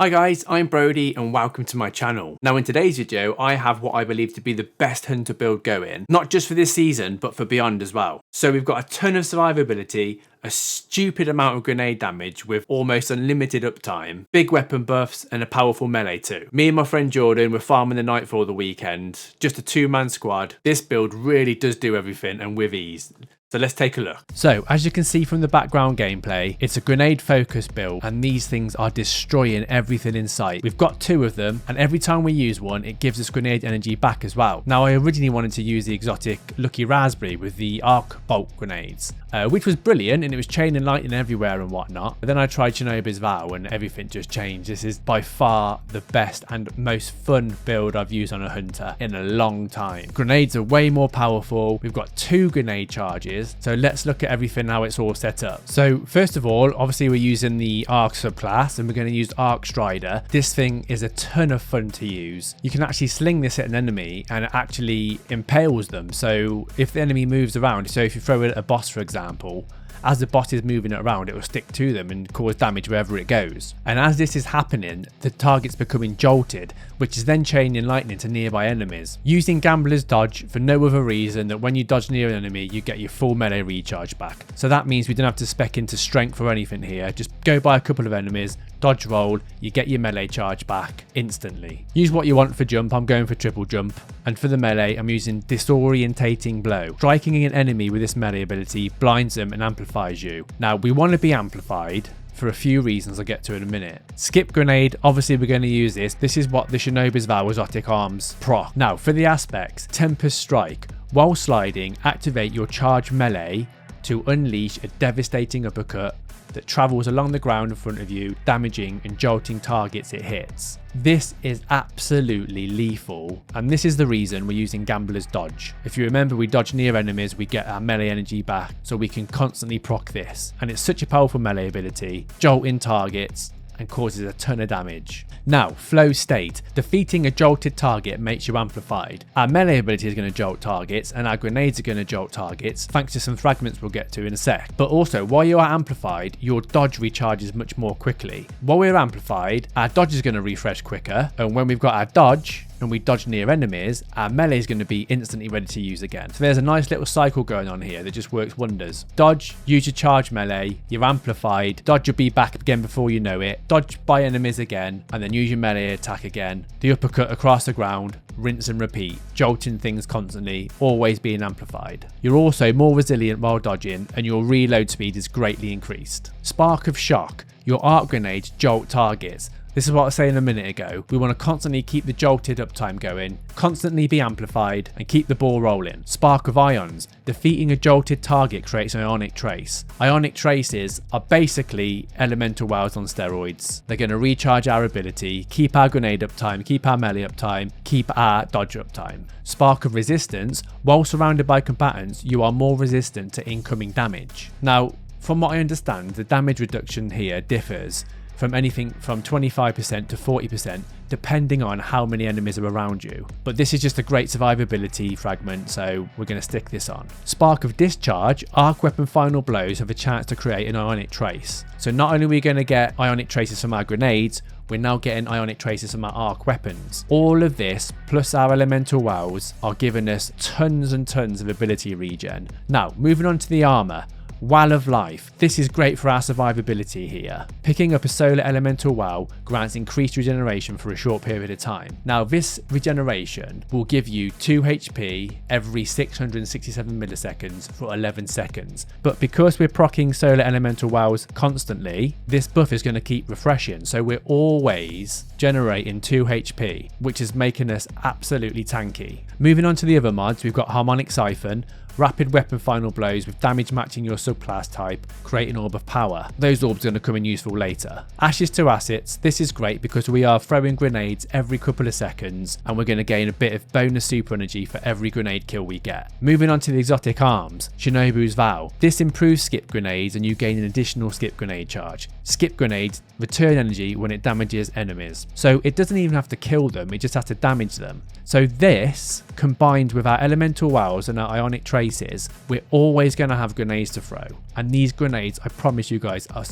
Hi guys, I'm Brody and welcome to my channel. Now in today's video, I have what I believe to be the best hunter build going, not just for this season, but for beyond as well. So we've got a ton of survivability, a stupid amount of grenade damage with almost unlimited uptime, big weapon buffs and a powerful melee too. Me and my friend Jordan were farming the Nightfall the weekend, just a 2-man squad. This build really does do everything and with ease. So let's take a look. So as you can see from the background gameplay, it's a grenade focused build and these things are destroying everything in sight. We've got 2 of them and every time we use one, it gives us grenade energy back as well. Now I originally wanted to use the exotic Lucky Raspberry with the arc bolt grenades, which was brilliant and it was chain and lightning everywhere and whatnot. But then I tried Shinobi's Vow and everything just changed. This is by far the best and most fun build I've used on a hunter in a long time. Grenades are way more powerful. We've got 2 grenade charges. So let's look at everything how it's all set up. So first of all, obviously we're using the Arc subclass and we're going to use Arc Strider. This thing is a ton of fun to use. You can actually sling this at an enemy and it actually impales them. So if the enemy moves around, so if you throw it at a boss for example, as the boss is moving it around, it will stick to them and cause damage wherever it goes. And as this is happening, the target's becoming jolted, which is then chaining lightning to nearby enemies. Using Gambler's Dodge for no other reason that when you dodge near an enemy, you get your full melee recharge back. So that means we don't have to spec into strength or anything here. Just go by a couple of enemies, dodge roll, you get your melee charge back instantly. Use what you want for jump, I'm going for triple jump. And for the melee, I'm using Disorientating Blow. Striking an enemy with this melee ability blinds them and amplifies you. Now, we want to be amplified for a few reasons I'll get to in a minute. Skip Grenade, obviously we're going to use this. This is what the Shinobi's Vow Exotic Arms proc. Now, for the aspects, Tempest Strike. While sliding, activate your charge melee to unleash a devastating uppercut that travels along the ground in front of you, damaging and jolting targets it hits. This is absolutely lethal, and this is the reason we're using Gambler's Dodge. If you remember, we dodge near enemies, we get our melee energy back, so we can constantly proc this. And it's such a powerful melee ability, jolting targets, and causes a ton of damage. Now, Flow State. Defeating a jolted target makes you amplified. Our melee ability is going to jolt targets and our grenades are going to jolt targets, thanks to some fragments we'll get to in a sec. But also, while you are amplified, your dodge recharges much more quickly. While we're amplified, our dodge is going to refresh quicker, and when we've got our dodge, and we dodge near enemies, our melee is going to be instantly ready to use again. So there's a nice little cycle going on here that just works wonders. Dodge, use your charge melee, you're amplified, dodge will be back again before you know it, dodge by enemies again, and then use your melee attack again. The uppercut across the ground, rinse and repeat, jolting things constantly, always being amplified. You're also more resilient while dodging, and your reload speed is greatly increased. Spark of Shock. Your arc grenades jolt targets. This is what I was saying a minute ago. We want to constantly keep the jolted uptime going, constantly be amplified, and keep the ball rolling. Spark of Ions. Defeating a jolted target creates an Ionic Trace. Ionic Traces are basically elemental wells on steroids. They're going to recharge our ability, keep our grenade uptime, keep our melee uptime, keep our dodge uptime. Spark of Resistance. While surrounded by combatants, you are more resistant to incoming damage. Now, from what I understand, the damage reduction here differs from anything from 25% to 40%, depending on how many enemies are around you. But this is just a great survivability fragment, so we're going to stick this on. Spark of Discharge. Arc weapon final blows have a chance to create an Ionic Trace. So not only are we going to get Ionic Traces from our grenades, we're now getting Ionic Traces from our arc weapons. All of this, plus our elemental wows, are giving us tons and tons of ability regen. Now, moving on to the armor. Well of Life. This is great for our survivability here. Picking up a solar elemental wow grants increased regeneration for a short period of time. Now this regeneration will give you 2 HP every 667 milliseconds for 11 seconds. But because we're proccing solar elemental wows constantly, this buff is going to keep refreshing. So we're always generating 2 HP, which is making us absolutely tanky. Moving on to the other mods, we've got Harmonic Siphon. Rapid weapon final blows with damage matching your subclass type, create an orb of power. Those orbs are going to come in useful later. Ashes to assets. This is great because we are throwing grenades every couple of seconds and we're going to gain a bit of bonus super energy for every grenade kill we get. Moving on to the exotic arms, Shinobi's Vow. This improves skip grenades and you gain an additional skip grenade charge. Skip grenades return energy when it damages enemies. So it doesn't even have to kill them, it just has to damage them. So this, combined with our elemental wows and our ionic traces, we're always going to have grenades to throw. And these grenades, I promise you guys, are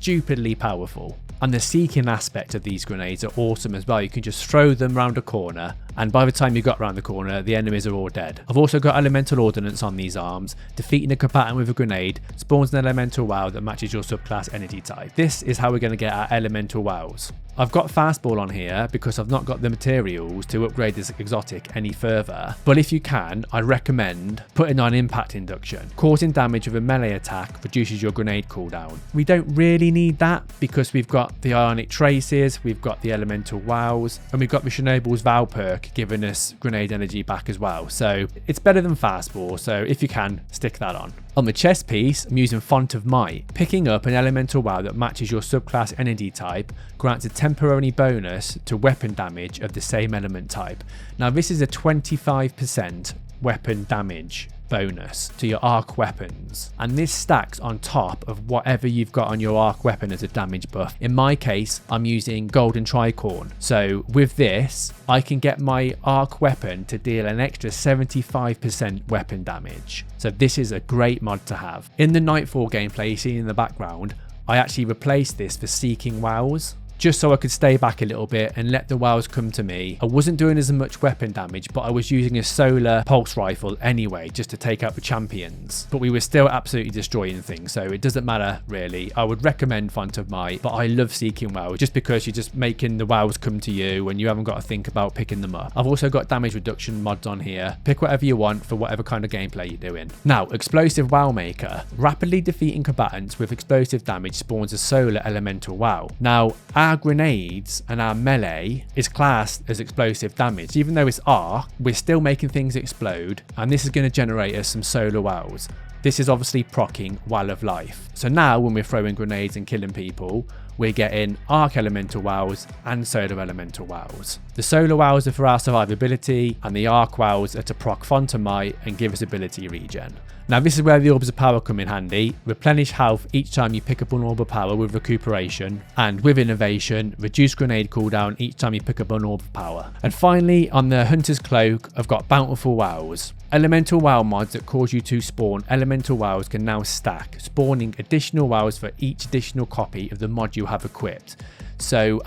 stupidly powerful. And the seeking aspect of these grenades are awesome as well. You can just throw them around a corner, and by the time you got around the corner, the enemies are all dead. I've also got elemental ordnance on these arms. Defeating a combatant with a grenade spawns an elemental wow that matches your subclass energy type. This is how we're going to get our elemental wows. I've got fastball on here because I've not got the materials to upgrade this exotic any further, but if you can, I recommend putting on impact induction. Causing damage with a melee attack reduces your grenade cooldown. We don't really need that because we've got the ionic traces, we've got the elemental wows, and we've got the Chernobyls Vow perk giving us grenade energy back as well. So it's better than fastball, so if you can, stick that on. On the chest piece, I'm using Font of Might. Picking up an elemental wow that matches your subclass energy type grants a temporary bonus to weapon damage of the same element type. Now this is a 25% weapon damage bonus to your arc weapons, and this stacks on top of whatever you've got on your arc weapon as a damage buff. In my case, I'm using golden tricorn, so with this I can get my arc weapon to deal an extra 75% weapon damage. So this is a great mod to have. In the Nightfall gameplay you see in the background, I actually replaced this for seeking wows, just so I could stay back a little bit and let the wows come to me. I wasn't doing as much weapon damage, but I was using a solar pulse rifle anyway, just to take out the champions. But we were still absolutely destroying things, so it doesn't matter really. I would recommend Font of Might, but I love seeking wows just because you're just making the wows come to you and you haven't got to think about picking them up. I've also got damage reduction mods on here. Pick whatever you want for whatever kind of gameplay you're doing. Now, explosive wow maker. Rapidly defeating combatants with explosive damage spawns a solar elemental wow. Now, our grenades and our melee is classed as explosive damage. Even though it's arc, we're still making things explode, and this is going to generate us some solar wows. This is obviously proccing Well of Life. So now when we're throwing grenades and killing people, we're getting arc elemental wows and solar elemental wows. The solar wows are for our survivability, and the arc wows are to proc Font of Might and give us ability regen. Now this is where the orbs of power come in handy. Replenish health each time you pick up an orb of power with recuperation, and with innovation, reduce grenade cooldown each time you pick up an orb of power. And finally, on the Hunter's Cloak, I've got bountiful wows. Elemental wow mods that cause you to spawn elemental wows can now stack, spawning additional wows for each additional copy of the mod you have equipped. So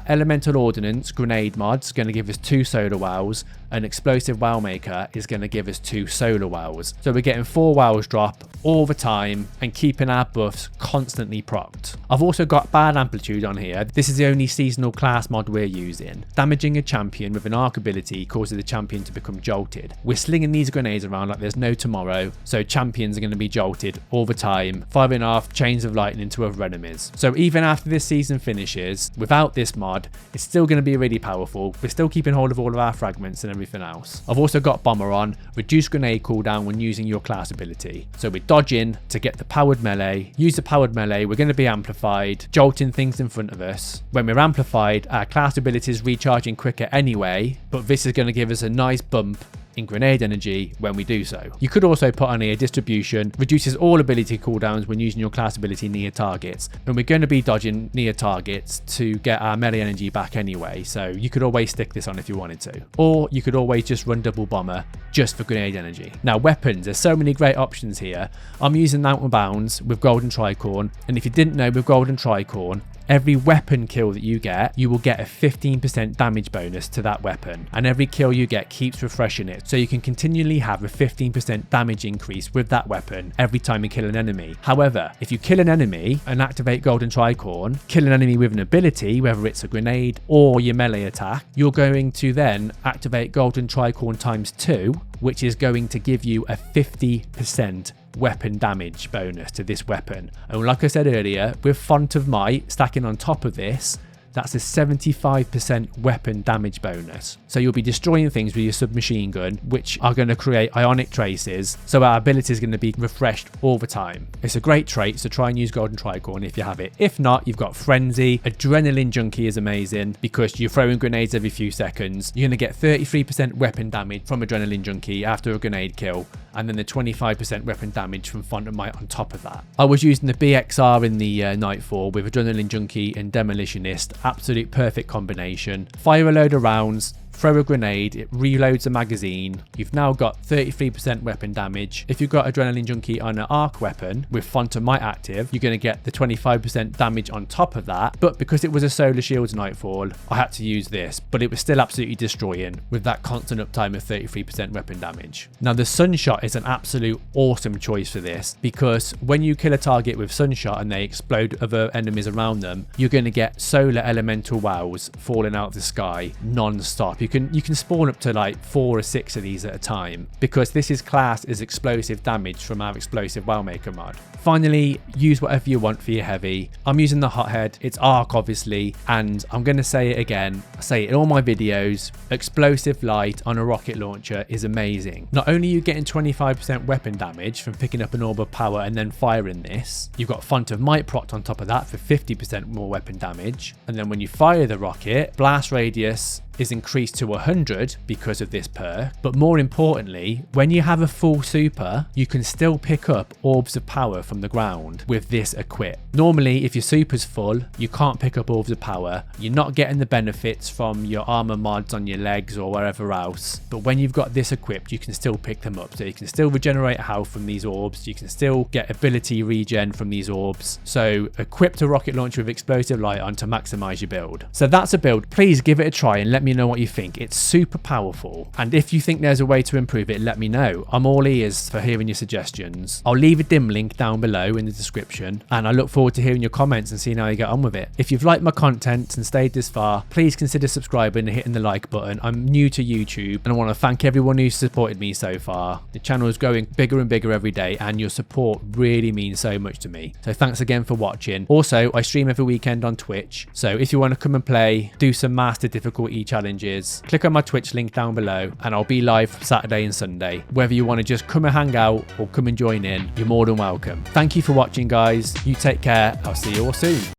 elemental ordnance grenade mod's going to give us 2 solar wows, and explosive wow maker is going to give us 2 solar wows. So we're getting 4 wows drop all the time and keeping our buffs constantly procced. I've also got bad amplitude on here. This is the only seasonal class mod we're using. Damaging a champion with an arc ability causes the champion to become jolted. We're slinging these grenades around like there's no tomorrow, so champions are going to be jolted all the time, firing off chains of lightning to other enemies. So even after this season finishes, without this mod, it's still going to be really powerful. We're still keeping hold of all of our fragments and everything else. I've also got bomber on, reduce grenade cooldown when using your class ability. So we're dodging to get the powered melee. Use the powered melee, we're going to be amplified, jolting things in front of us. When we're amplified, our class ability is recharging quicker anyway, but this is going to give us a nice bump in grenade energy when we do so. You could also put on here distribution, reduces all ability cooldowns when using your class ability near targets, and we're going to be dodging near targets to get our melee energy back anyway, so you could always stick this on if you wanted to, or you could always just run double bomber just for grenade energy. Now weapons, there's so many great options here. I'm using Out of Bounds with golden tricorn, and if you didn't know, with golden tricorn, every weapon kill that you get, you will get a 15% damage bonus to that weapon, and every kill you get keeps refreshing it, so you can continually have a 15% damage increase with that weapon every time you kill an enemy. However, if you kill an enemy and activate golden tricorn, kill an enemy with an ability, whether it's a grenade or your melee attack, you're going to then activate golden tricorn times 2, which is going to give you a 50% weapon damage bonus to this weapon. And like I said earlier, with Font of Might stacking on top of this, that's a 75% weapon damage bonus. So you'll be destroying things with your submachine gun, which are going to create ionic traces, so our ability is going to be refreshed all the time. It's a great trait, so try and use golden tricorn if you have it. If not, you've got frenzy. Adrenaline junkie is amazing because you're throwing grenades every few seconds. You're going to get 33% weapon damage from adrenaline junkie after a grenade kill, and then the 25% weapon damage from Font of Might on top of that. I was using the BXR in the Nightfall with adrenaline junkie and demolitionist. Absolute perfect combination. Fire a load of rounds, throw a grenade, it reloads a magazine. You've now got 33% weapon damage. If you've got Adrenaline Junkie on an arc weapon with Font of Might active, you're going to get the 25% damage on top of that. But because it was a Solar Shields Nightfall, I had to use this, but it was still absolutely destroying with that constant uptime of 33% weapon damage. Now the Sunshot is an absolute awesome choice for this, because when you kill a target with Sunshot and they explode other enemies around them, you're going to get solar elemental wows falling out of the sky non-stop. You can spawn up to like 4 or 6 of these at a time, because this is classed as explosive damage from our explosive wow maker mod. Finally, use whatever you want for your heavy. I'm using the hothead, it's arc obviously, and I'm going to say it again, I say it in all my videos, explosive light on a rocket launcher is amazing. Not only are you getting 25% weapon damage from picking up an orb of power and then firing this, you've got Font of Might procced on top of that for 50% more weapon damage, and then when you fire the rocket, blast radius is increased to 100 because of this perk. But more importantly, when you have a full super, you can still pick up orbs of power from the ground with this equip. Normally, if your super's full, you can't pick up orbs of power. You're not getting the benefits from your armor mods on your legs or wherever else. But when you've got this equipped, you can still pick them up. So you can still regenerate health from these orbs. You can still get ability regen from these orbs. So equip a rocket launcher with explosive light on to maximize your build. So that's a build. Please give it a try and let me know what you think. It's super powerful, and if you think there's a way to improve it, let me know. I'm all ears for hearing your suggestions. I'll leave a dim link down below in the description, and I look forward to hearing your comments and seeing how you get on with it. If you've liked my content and stayed this far, please consider subscribing and hitting the like button. I'm new to YouTube and I want to thank everyone who's supported me so far. The channel is growing bigger and bigger every day, and your support really means so much to me. So thanks again for watching. Also, I stream every weekend on Twitch, so if you want to come and play, do some master difficulty challenges, click on my Twitch link down below and I'll be live Saturday and Sunday. Whether you want to just come and hang out or come and join in, you're more than welcome. Thank you for watching, guys. You take care. I'll see you all soon.